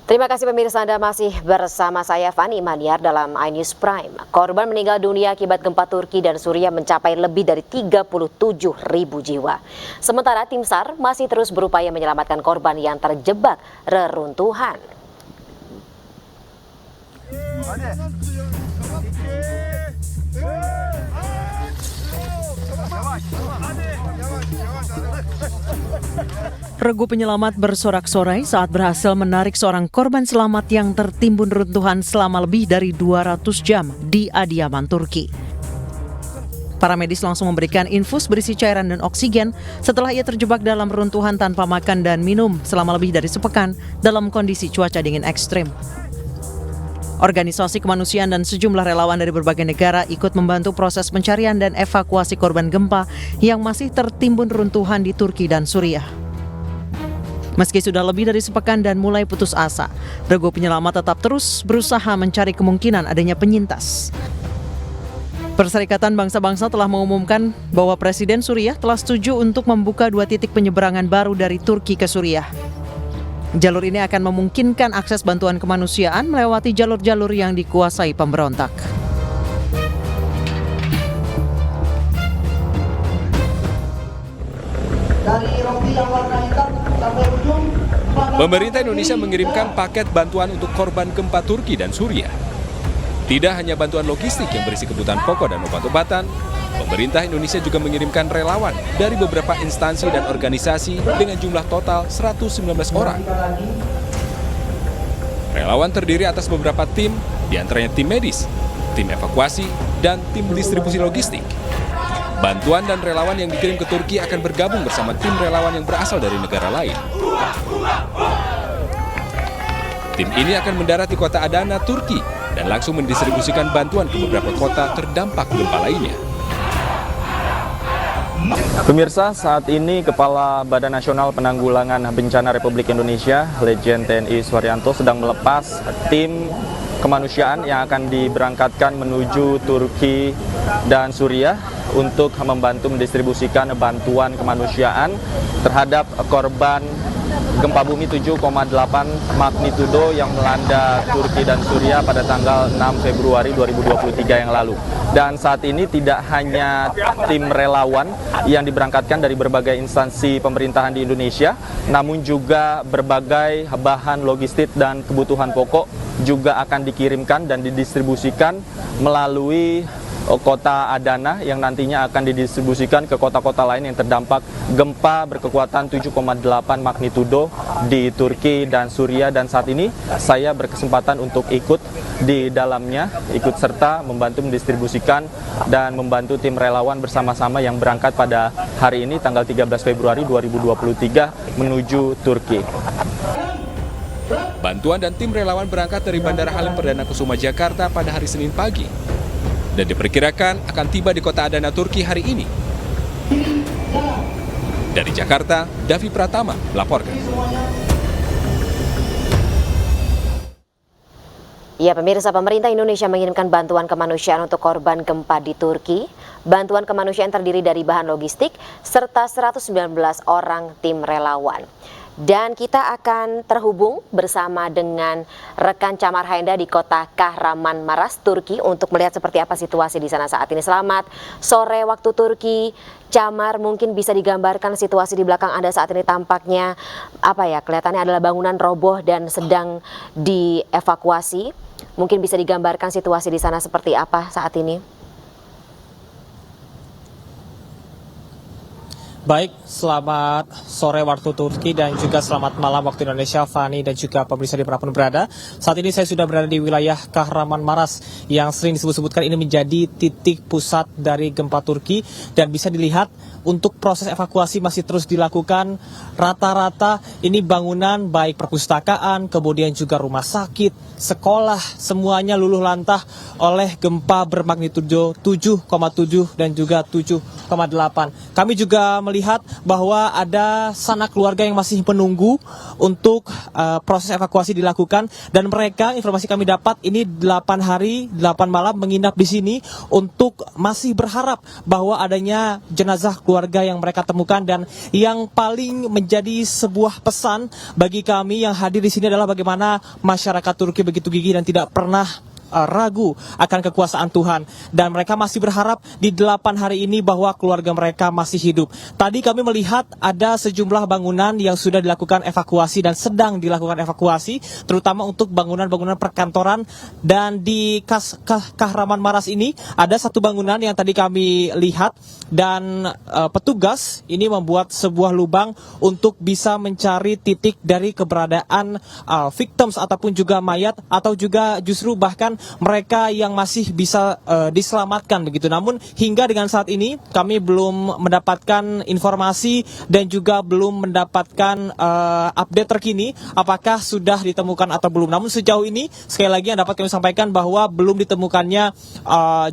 Terima kasih pemirsa, Anda masih bersama saya Fani Maniar dalam iNews Prime. Korban meninggal dunia akibat gempa Turki dan Suriah mencapai lebih dari 37.000 jiwa. Sementara tim SAR masih terus berupaya menyelamatkan korban yang terjebak reruntuhan. Regu penyelamat bersorak-sorai saat berhasil menarik seorang korban selamat yang tertimbun runtuhan selama lebih dari 200 jam di Adiyaman, Turki. Para medis langsung memberikan infus berisi cairan dan oksigen setelah ia terjebak dalam runtuhan tanpa makan dan minum selama lebih dari sepekan dalam kondisi cuaca dingin ekstrim. Organisasi kemanusiaan dan sejumlah relawan dari berbagai negara ikut membantu proses pencarian dan evakuasi korban gempa yang masih tertimbun runtuhan di Turki dan Suriah. Meski sudah lebih dari sepekan dan mulai putus asa, regu penyelamat tetap terus berusaha mencari kemungkinan adanya penyintas. Perserikatan Bangsa-Bangsa telah mengumumkan bahwa Presiden Suriah telah setuju untuk membuka 2 titik penyeberangan baru dari Turki ke Suriah. Jalur ini akan memungkinkan akses bantuan kemanusiaan melewati jalur-jalur yang dikuasai pemberontak. Dari rompi yang warna hitam sampai ujung. Pemerintah Indonesia mengirimkan paket bantuan untuk korban gempa Turki dan Suriah. Tidak hanya bantuan logistik yang berisi kebutuhan pokok dan obat-obatan, pemerintah Indonesia juga mengirimkan relawan dari beberapa instansi dan organisasi dengan jumlah total 119 orang. Relawan terdiri atas beberapa tim, diantaranya tim medis, tim evakuasi, dan tim distribusi logistik. Bantuan dan relawan yang dikirim ke Turki akan bergabung bersama tim relawan yang berasal dari negara lain. Tim ini akan mendarat di kota Adana, Turki, dan langsung mendistribusikan bantuan ke beberapa kota terdampak gempa lainnya. Pemirsa, saat ini Kepala Badan Nasional Penanggulangan Bencana Republik Indonesia, Legend TNI Suharyanto, sedang melepas tim kemanusiaan yang akan diberangkatkan menuju Turki dan Suriah untuk membantu mendistribusikan bantuan kemanusiaan terhadap korban gempa bumi 7,8 magnitudo yang melanda Turki dan Suriah pada tanggal 6 Februari 2023 yang lalu. Dan saat ini tidak hanya tim relawan yang diberangkatkan dari berbagai instansi pemerintahan di Indonesia, namun juga berbagai bahan logistik dan kebutuhan pokok juga akan dikirimkan dan didistribusikan melalui kota Adana yang nantinya akan didistribusikan ke kota-kota lain yang terdampak gempa berkekuatan 7,8 magnitudo di Turki dan Suriah. Dan saat ini saya berkesempatan untuk ikut di dalamnya, ikut serta membantu mendistribusikan dan membantu tim relawan bersama-sama yang berangkat pada hari ini tanggal 13 Februari 2023 menuju Turki. Bantuan dan tim relawan berangkat dari Bandara Halim Perdana Kusuma Jakarta pada hari Senin pagi dan diperkirakan akan tiba di kota Adana, Turki hari ini. Dari Jakarta, Davi Pratama melaporkan. Ya, pemirsa, pemerintah Indonesia mengirimkan bantuan kemanusiaan untuk korban gempa di Turki. Bantuan kemanusiaan terdiri dari bahan logistik serta 119 orang tim relawan. Dan kita akan terhubung bersama dengan rekan Camar Haenda di kota Kahramanmaraş, Turki untuk melihat seperti apa situasi di sana saat ini. Selamat sore waktu Turki. Camar, mungkin bisa digambarkan situasi di belakang Anda saat ini. Tampaknya kelihatannya adalah bangunan roboh dan sedang dievakuasi. Mungkin bisa digambarkan situasi di sana seperti apa saat ini? Baik, selamat sore waktu Turki dan juga selamat malam waktu Indonesia, Fani dan juga pemirsa dimanapun berada. Saat ini saya sudah berada di wilayah Kahramanmaraş yang sering disebut-sebutkan ini menjadi titik pusat dari gempa Turki, dan bisa dilihat untuk proses evakuasi masih terus dilakukan. Rata-rata ini bangunan baik perpustakaan, kemudian juga rumah sakit, sekolah, semuanya luluh lantah oleh gempa bermagnitudo 7,7 dan juga 7,8. Kami juga melihat melihat bahwa ada sanak keluarga yang masih menunggu untuk proses evakuasi dilakukan, dan mereka, informasi kami dapat, ini 8 hari 8 malam menginap di sini untuk masih berharap bahwa adanya jenazah keluarga yang mereka temukan. Dan yang paling menjadi sebuah pesan bagi kami yang hadir di sini adalah bagaimana masyarakat Turki begitu gigih dan tidak pernah ragu akan kekuasaan Tuhan, dan mereka masih berharap di 8 hari ini bahwa keluarga mereka masih hidup. Tadi kami melihat ada sejumlah bangunan yang sudah dilakukan evakuasi dan sedang dilakukan evakuasi, terutama untuk bangunan-bangunan perkantoran. Dan di Kahramanmaraş ini ada satu bangunan yang tadi kami lihat, dan petugas ini membuat sebuah lubang untuk bisa mencari titik dari keberadaan victims ataupun juga mayat, atau juga justru bahkan mereka yang masih bisa diselamatkan begitu. Namun hingga dengan saat ini kami belum mendapatkan informasi dan juga belum mendapatkan update terkini apakah sudah ditemukan atau belum. Namun sejauh ini sekali lagi yang dapat kami sampaikan bahwa belum ditemukannya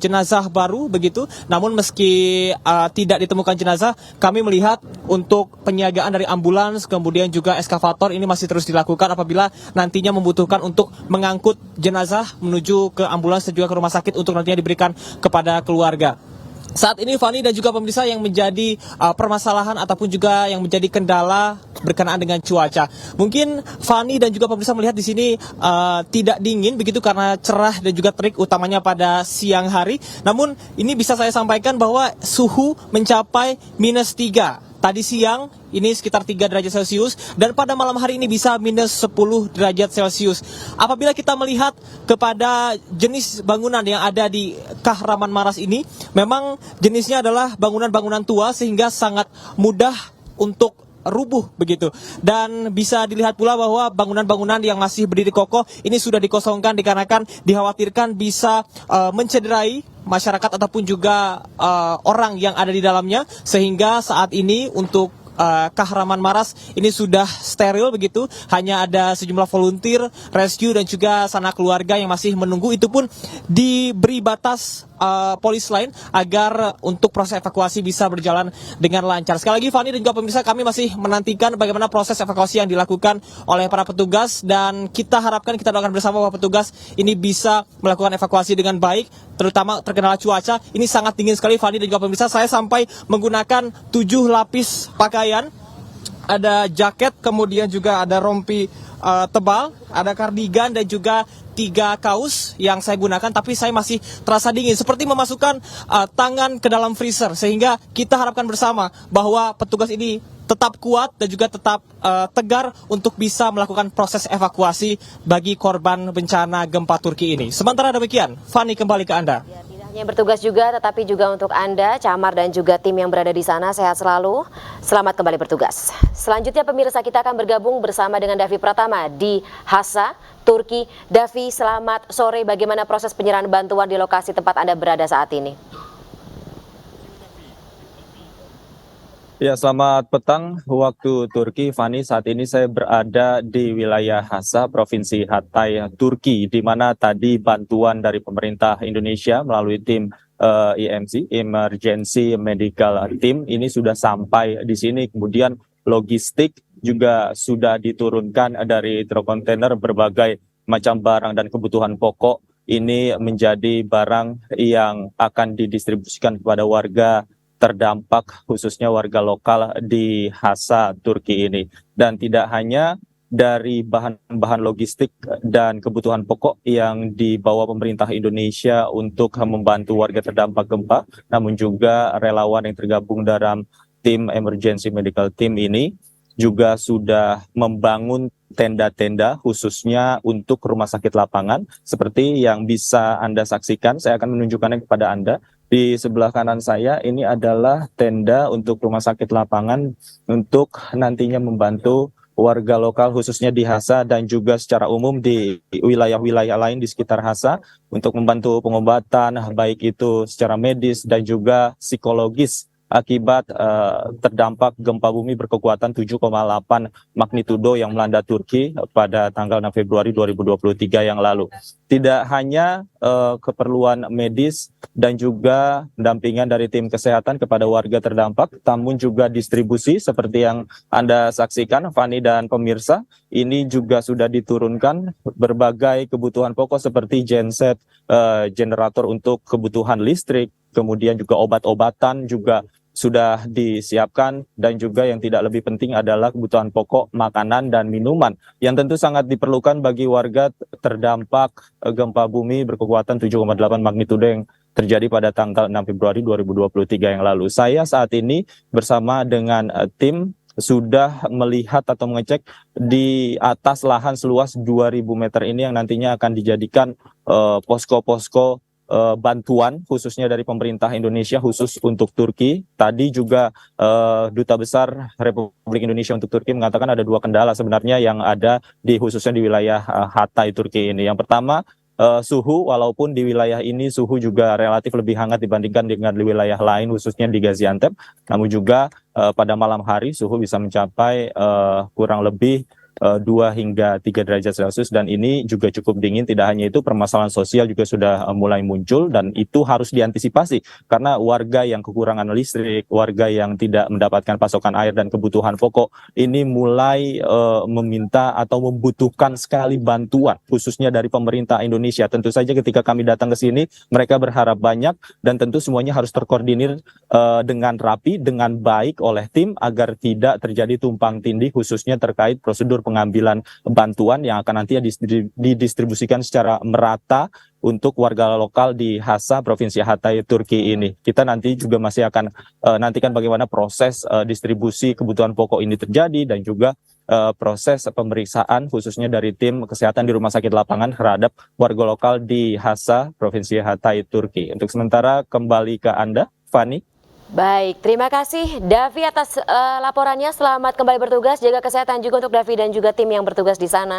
jenazah baru begitu. Namun meski tidak ditemukan jenazah, kami melihat untuk penyiagaan dari ambulans kemudian juga eskavator ini masih terus dilakukan apabila nantinya membutuhkan untuk mengangkut jenazah menuju ke ambulans dan juga ke rumah sakit untuk nantinya diberikan kepada keluarga. Saat ini Fani dan juga pemirsa, yang menjadi permasalahan ataupun juga yang menjadi kendala berkenaan dengan cuaca. Mungkin Fani dan juga pemirsa melihat di sini tidak dingin begitu karena cerah dan juga terik, utamanya pada siang hari. Namun ini bisa saya sampaikan bahwa suhu mencapai -3. Tadi siang ini sekitar 3 derajat Celcius, dan pada malam hari ini bisa -10 derajat Celcius. Apabila kita melihat kepada jenis bangunan yang ada di Kahramanmaraş ini, memang jenisnya adalah bangunan-bangunan tua sehingga sangat mudah untuk rubuh begitu. Dan bisa dilihat pula bahwa bangunan-bangunan yang masih berdiri kokoh ini sudah dikosongkan dikarenakan dikhawatirkan bisa mencederai masyarakat ataupun juga orang yang ada di dalamnya, sehingga saat ini untuk Kahramanmaraş ini sudah steril begitu, hanya ada sejumlah volunteer rescue dan juga sanak keluarga yang masih menunggu. Itu pun diberi batas polis lain agar untuk proses evakuasi bisa berjalan dengan lancar. Sekali lagi Fani dan juga pemirsa, kami masih menantikan bagaimana proses evakuasi yang dilakukan oleh para petugas, dan kita harapkan, kita doakan bersama bahwa petugas ini bisa melakukan evakuasi dengan baik, terutama terkendala cuaca. Ini sangat dingin sekali Fani dan juga pemirsa. Saya sampai menggunakan 7 lapis pakaian, ada jaket, kemudian juga ada rompi tebal, ada kardigan dan juga 3 kaos yang saya gunakan, tapi saya masih terasa dingin, seperti memasukkan tangan ke dalam freezer, sehingga kita harapkan bersama bahwa petugas ini tetap kuat dan juga tetap tegar untuk bisa melakukan proses evakuasi bagi korban bencana gempa Turki ini. Sementara demikian, Fani, kembali ke Anda. Ya, tidak hanya bertugas juga, tetapi juga untuk Anda, Camar dan juga tim yang berada di sana, sehat selalu. Selamat kembali bertugas. Selanjutnya pemirsa, kita akan bergabung bersama dengan Davi Pratama di Hasa, Turki. Davi, selamat sore. Bagaimana proses penyerahan bantuan di lokasi tempat Anda berada saat ini? Ya, selamat petang waktu Turki, Fani. Saat ini saya berada di wilayah Hasa, Provinsi Hatay, Turki, di mana tadi bantuan dari pemerintah Indonesia melalui tim EMC, Emergency Medical Team, ini sudah sampai di sini. Kemudian logistik juga sudah diturunkan dari truk kontainer, berbagai macam barang dan kebutuhan pokok. Ini menjadi barang yang akan didistribusikan kepada warga terdampak, khususnya warga lokal di Hasa, Turki ini. Dan tidak hanya dari bahan-bahan logistik dan kebutuhan pokok yang dibawa pemerintah Indonesia untuk membantu warga terdampak gempa, namun juga relawan yang tergabung dalam tim Emergency Medical Team ini juga sudah membangun tenda-tenda khususnya untuk rumah sakit lapangan. Seperti yang bisa Anda saksikan, saya akan menunjukkannya kepada Anda. Di sebelah kanan saya ini adalah tenda untuk rumah sakit lapangan untuk nantinya membantu warga lokal khususnya di Hasa dan juga secara umum di wilayah-wilayah lain di sekitar Hasa untuk membantu pengobatan baik itu secara medis dan juga psikologis akibat terdampak gempa bumi berkekuatan 7,8 magnitudo yang melanda Turki pada tanggal 6 Februari 2023 yang lalu. Tidak hanya keperluan medis dan juga pendampingan dari tim kesehatan kepada warga terdampak, namun juga distribusi seperti yang Anda saksikan, Fani dan pemirsa, ini juga sudah diturunkan berbagai kebutuhan pokok seperti genset, generator untuk kebutuhan listrik, kemudian juga obat-obatan juga sudah disiapkan, dan juga yang tidak lebih penting adalah kebutuhan pokok makanan dan minuman yang tentu sangat diperlukan bagi warga terdampak gempa bumi berkekuatan 7,8 magnitudo yang terjadi pada tanggal 6 Februari 2023 yang lalu. Saya saat ini bersama dengan tim sudah melihat atau mengecek di atas lahan seluas 2.000 meter ini yang nantinya akan dijadikan posko-posko bantuan khususnya dari pemerintah Indonesia khusus untuk Turki. Tadi juga Duta Besar Republik Indonesia untuk Turki mengatakan ada 2 kendala sebenarnya yang ada khususnya di wilayah Hatay Turki ini. Yang pertama, suhu, walaupun di wilayah ini suhu juga relatif lebih hangat dibandingkan dengan di wilayah lain khususnya di Gaziantep, namun juga pada malam hari suhu bisa mencapai kurang lebih 2 hingga 3 derajat Celcius, dan ini juga cukup dingin. Tidak hanya itu, permasalahan sosial juga sudah mulai muncul, dan itu harus diantisipasi karena warga yang kekurangan listrik, warga yang tidak mendapatkan pasokan air dan kebutuhan pokok ini mulai meminta atau membutuhkan sekali bantuan khususnya dari pemerintah Indonesia. Tentu saja ketika kami datang ke sini mereka berharap banyak, dan tentu semuanya harus terkoordinir dengan rapi, dengan baik oleh tim agar tidak terjadi tumpang tindih khususnya terkait prosedur pengambilan bantuan yang akan nanti didistribusikan secara merata untuk warga lokal di Hasa, Provinsi Hatay, Turki ini. Kita nanti juga masih akan nantikan bagaimana proses distribusi kebutuhan pokok ini terjadi, dan juga proses pemeriksaan khususnya dari tim kesehatan di rumah sakit lapangan terhadap warga lokal di Hasa, Provinsi Hatay, Turki. Untuk sementara kembali ke Anda, Fani. Baik, terima kasih Davi atas laporannya. Selamat kembali bertugas, jaga kesehatan juga untuk Davi dan juga tim yang bertugas di sana.